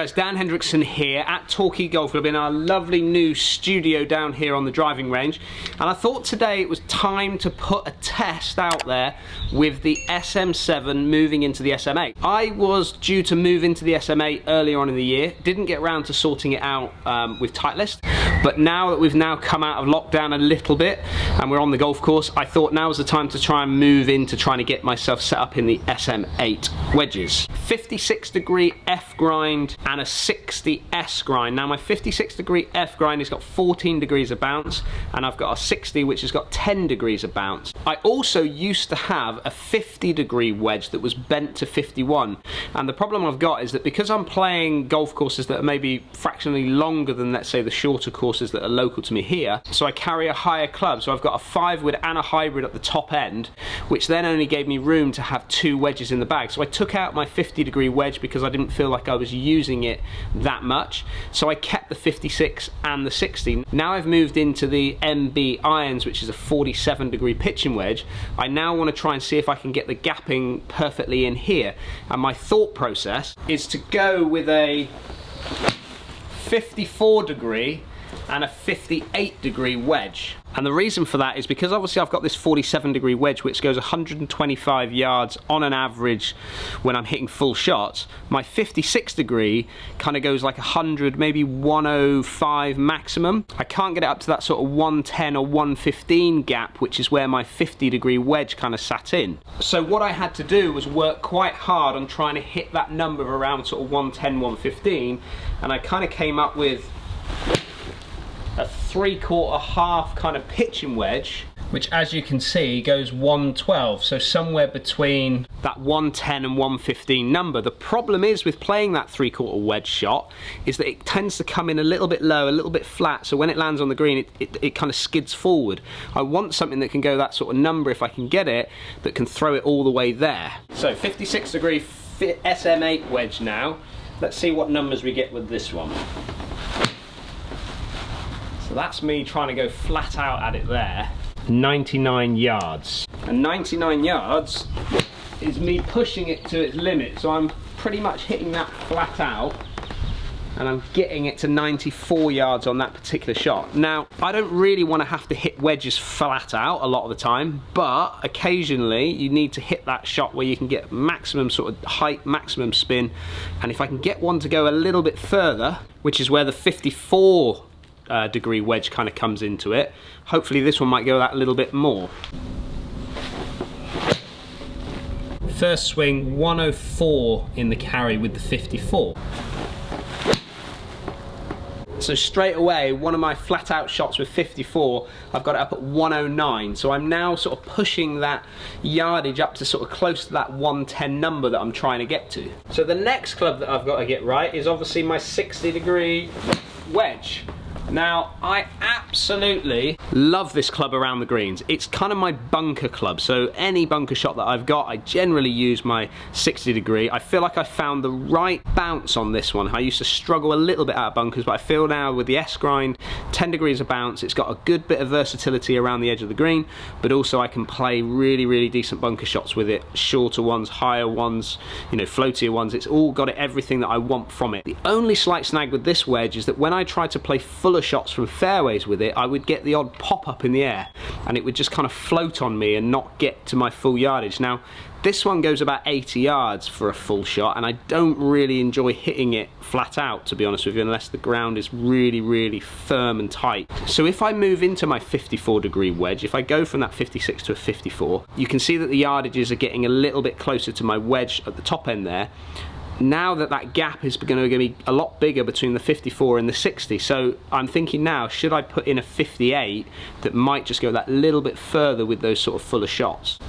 guys, Dan Hendriksen here at Torquay Golf Club in our lovely new studio down here on the driving range, and I thought today it was time to put a test out there with the SM7 moving into the SM8. I was due to move into the SM8 earlier on in the year, didn't get around to sorting it out with Titleist, but now that we've now come out of lockdown a little bit and we're on the golf course, I thought now was the time to try and move into trying to get myself set up in the SM8 wedges. 56-degree F grind and a 60 S grind. Now my 56-degree F grind has got 14 degrees of bounce, and I've got a 60 which has got 10 degrees of bounce. I also used to have a 50-degree wedge that was bent to 51, and the problem I've got is that because I'm playing golf courses that are maybe fractionally longer than, let's say, the shorter courses that are local to me here, so I carry a higher club, so I've got a 5-wood and a hybrid at the top end, which then only gave me room to have 2 wedges in the bag. So I took out my 50-degree wedge because I didn't feel like I was using it that much, so I kept the 56 and the 60. Now I've moved into the MB irons, which is a 47-degree pitching wedge. I now want to try and see if I can get the gapping perfectly in here, and my thought process is to go with a 54-degree and a 58-degree wedge. And the reason for that is because obviously I've got this 47-degree wedge which goes 125 yards on an average when I'm hitting full shots. My 56-degree kind of goes like 100, maybe 105 maximum. I can't get it up to that sort of 110 or 115 gap, which is where my 50-degree wedge kind of sat in. So what I had to do was work quite hard on trying to hit that number of around sort of 110, 115, and I kind of came up with a 3/4 half kind of pitching wedge, which as you can see goes 112, so somewhere between that 110 and 115 number. The problem is with playing that 3/4 wedge shot is that it tends to come in a little bit low, a little bit flat, so when it lands on the green it kind of skids forward. I want something that can go that sort of number, if I can get it, that can throw it all the way there. So 56-degree SM8 wedge now. Let's see what numbers we get with this one. So that's me trying to go flat out at it there. 99 yards. And 99 yards is me pushing it to its limit. So I'm pretty much hitting that flat out, and I'm getting it to 94 yards on that particular shot. Now, I don't really want to have to hit wedges flat out a lot of the time, but occasionally you need to hit that shot where you can get maximum sort of height, maximum spin, and if I can get one to go a little bit further, which is where the 54 degree wedge kind of comes into it. Hopefully this one might go that little bit more. First swing 104 in the carry with the 54. So straight away, one of my flat out shots with 54, I've got it up at 109. So I'm now sort of pushing that yardage up to sort of close to that 110 number that I'm trying to get to. So the next club that I've got to get right is obviously my 60-degree wedge. Now, I absolutely love this club around the greens. It's kind of my bunker club, so any bunker shot that I've got, I generally use my 60-degree. I feel like I found the right bounce on this one. I used to struggle a little bit out of bunkers, but I feel now with the S grind, 10 degrees of bounce, it's got a good bit of versatility around the edge of the green, but also I can play really, really decent bunker shots with it. Shorter ones, higher ones, you know, floatier ones. It's all got everything that I want from it. The only slight snag with this wedge is that when I try to play fuller shots from fairways with it, I would get the odd pop up in the air and it would just kind of float on me and not get to my full yardage. Now this one goes about 80 yards for a full shot, and I don't really enjoy hitting it flat out, to be honest with you, unless the ground is really, really firm and tight. So if I move into my 54-degree wedge, if I go from that 56 to a 54, you can see that the yardages are getting a little bit closer to my wedge at the top end there. Now that that gap is going to be a lot bigger between the 54 and the 60, so I'm thinking now, should I put in a 58 that might just go that little bit further with those sort of fuller shots?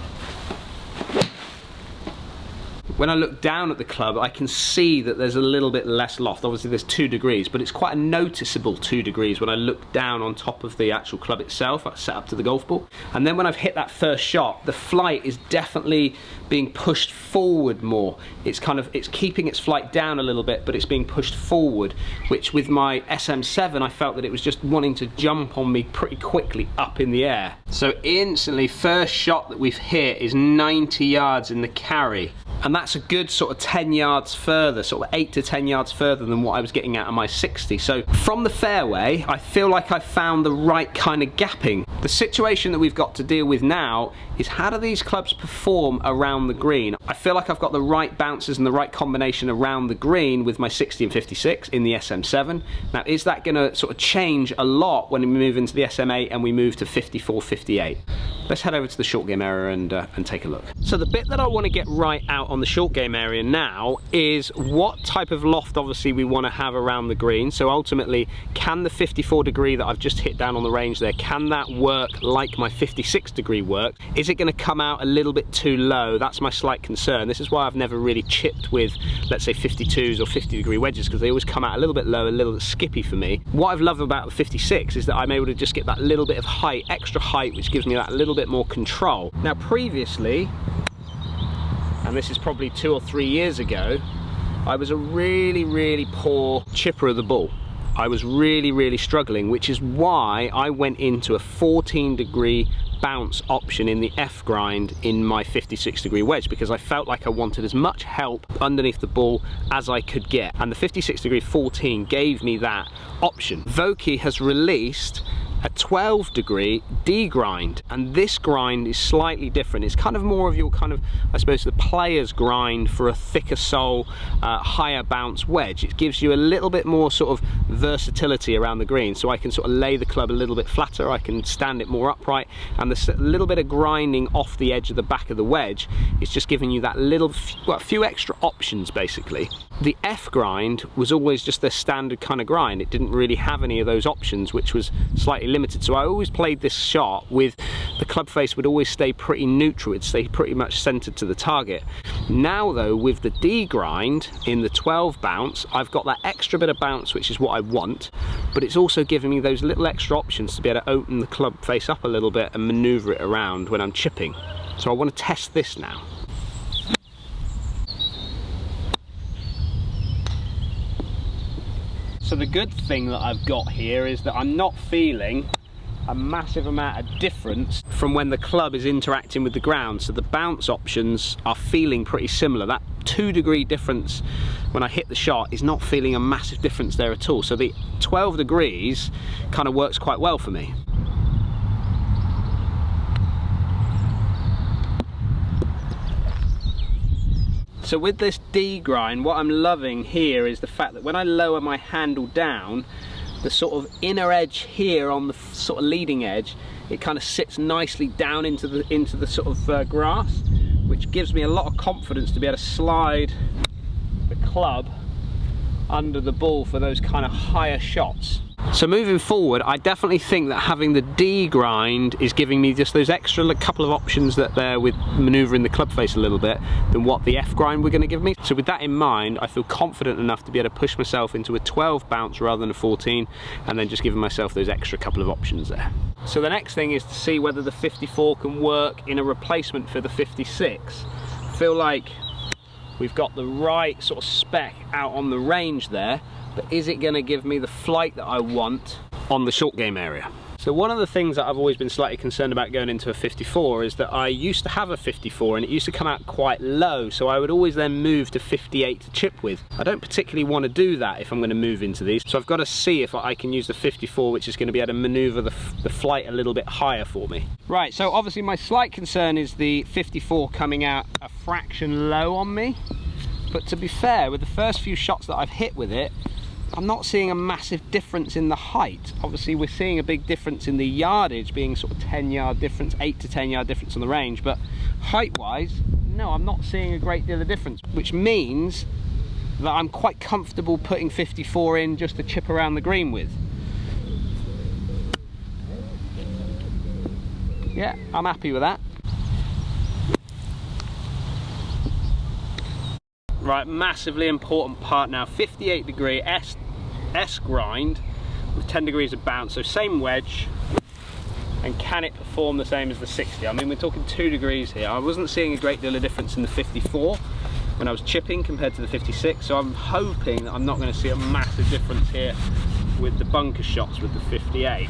When I look down at the club, I can see that there's a little bit less loft. Obviously there's 2 degrees, but it's quite a noticeable 2 degrees when I look down on top of the actual club itself, set up to the golf ball. And then when I've hit that first shot, the flight is definitely being pushed forward more. It's keeping its flight down a little bit, but it's being pushed forward, which with my SM7, I felt that it was just wanting to jump on me pretty quickly up in the air. So instantly, first shot that we've hit is 90 yards in the carry. And that's a good sort of 10 yards further, sort of 8 to 10 yards further than what I was getting out of my 60. So from the fairway, I feel like I found the right kind of gapping. The situation that we've got to deal with now is how do these clubs perform around the green? I feel like I've got the right bounces and the right combination around the green with my 60 and 56 in the SM7. Now, is that going to sort of change a lot when we move into the SM8 and we move to 54, 58? Let's head over to the short game area and take a look. So the bit that I want to get right out on the short game area now is what type of loft obviously we want to have around the green. So ultimately, can the 54 degree that I've just hit down on the range there, can that work like my 56 degree worked? Is it going to come out a little bit too low? That's my slight concern. This is why I've never really chipped with, let's say, 52s or 50 degree wedges, because they always come out a little bit low, a little bit skippy for me. What I've loved about the 56 is that I'm able to just get that little bit of height, extra height, which gives me that little bit more control. Now previously, and this is probably 2 or 3 years ago, I was a really poor chipper of the ball. I was really struggling, which is why I went into a 14 degree bounce option in the F grind in my 56 degree wedge, because I felt like I wanted as much help underneath the ball as I could get, and the 56 degree 14 gave me that option. Vokey has released a 12 degree D grind, and this grind is slightly different. It's kind of more of your kind of, I suppose, the player's grind for a thicker sole, higher bounce wedge. It gives you a little bit more sort of versatility around the green, so I can sort of lay the club a little bit flatter, I can stand it more upright, and the little bit of grinding off the edge of the back of the wedge is just giving you that little, well, a few extra options basically. The F grind was always just the standard kind of grind. It didn't really have any of those options, which was slightly limited. So I always played this shot with the club face would always stay pretty neutral, it'd stay pretty much centered to the target. Now though, with the D grind in the 12 bounce, I've got that extra bit of bounce, which is what I want, but it's also giving me those little extra options to be able to open the club face up a little bit and maneuver it around when I'm chipping. So I want to test this now. So the good thing that I've got here is that I'm not feeling a massive amount of difference from when the club is interacting with the ground. So the bounce options are feeling pretty similar. That 2 degree difference when I hit the shot is not feeling a massive difference there at all. So the 12 degrees kind of works quite well for me. So with this D grind, what I'm loving here is the fact that when I lower my handle down, the sort of inner edge here on the sort of leading edge, it kind of sits nicely down into the sort of grass, which gives me a lot of confidence to be able to slide the club under the ball for those kind of higher shots. So moving forward, I definitely think that having the D grind is giving me just those extra couple of options that there with manoeuvring the club face a little bit than what the F grind were going to give me. So with that in mind, I feel confident enough to be able to push myself into a 12 bounce rather than a 14, and then just giving myself those extra couple of options there. So the next thing is to see whether the 54 can work in a replacement for the 56. I feel like we've got the right sort of spec out on the range there, but is it going to give me the flight that I want on the short game area? So one of the things that I've always been slightly concerned about going into a 54 is that I used to have a 54 and it used to come out quite low, so I would always then move to 58 to chip with. I don't particularly want to do that if I'm going to move into these, so I've got to see if I can use the 54, which is going to be able to maneuver the flight a little bit higher for me. Right, so obviously my slight concern is the 54 coming out a fraction low on me, but to be fair, with the first few shots that I've hit with it, I'm not seeing a massive difference in the height. Obviously we're seeing a big difference in the yardage, being sort of 10 yard difference, 8 to 10 yard difference on the range, but height wise, no, I'm not seeing a great deal of difference, which means that I'm quite comfortable putting 54 in just to chip around the green with. Yeah, I'm happy with that. Right, massively important part now, 58 degree S grind with 10 degrees of bounce, so same wedge, and can it perform the same as the 60? I mean, we're talking 2 degrees here. I wasn't seeing a great deal of difference in the 54 when I was chipping compared to the 56, so I'm hoping that I'm not going to see a massive difference here with the bunker shots with the 58.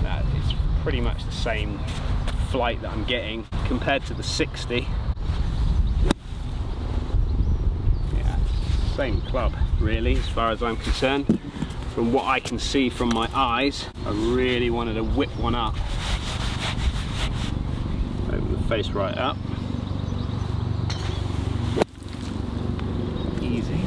That is pretty much the same flight that I'm getting compared to the 60. same club, really, as far as I'm concerned. From what I can see from my eyes, I really wanted to whip one up. Open the face right up. Easy.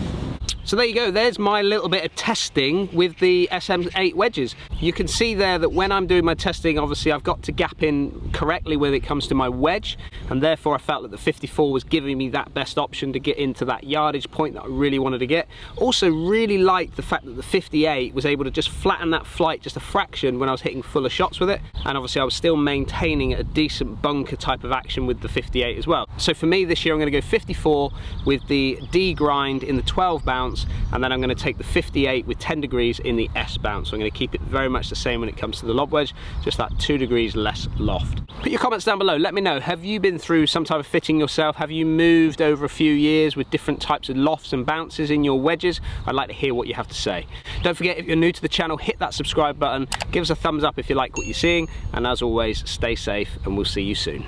So there you go, there's my little bit of testing with the SM8 wedges. You can see there that when I'm doing my testing, obviously I've got to gap in correctly when it comes to my wedge, and therefore I felt that the 54 was giving me that best option to get into that yardage point that I really wanted to get. Also really liked the fact that the 58 was able to just flatten that flight just a fraction when I was hitting fuller shots with it, and obviously I was still maintaining a decent bunker type of action with the 58 as well. So for me this year I'm going to go 54 with the D grind in the 12 bounce, and then I'm going to take the 58 with 10 degrees in the S bounce. So I'm going to keep it very much the same when it comes to the lob wedge, just that 2 degrees less loft. Put your comments down below, let me know, have you been through some type of fitting yourself? Have you moved over a few years with different types of lofts and bounces in your wedges? I'd like to hear what you have to say. Don't forget, if you're new to the channel, hit that subscribe button, give us a thumbs up if you like what you're seeing, and as always, stay safe and we'll see you soon.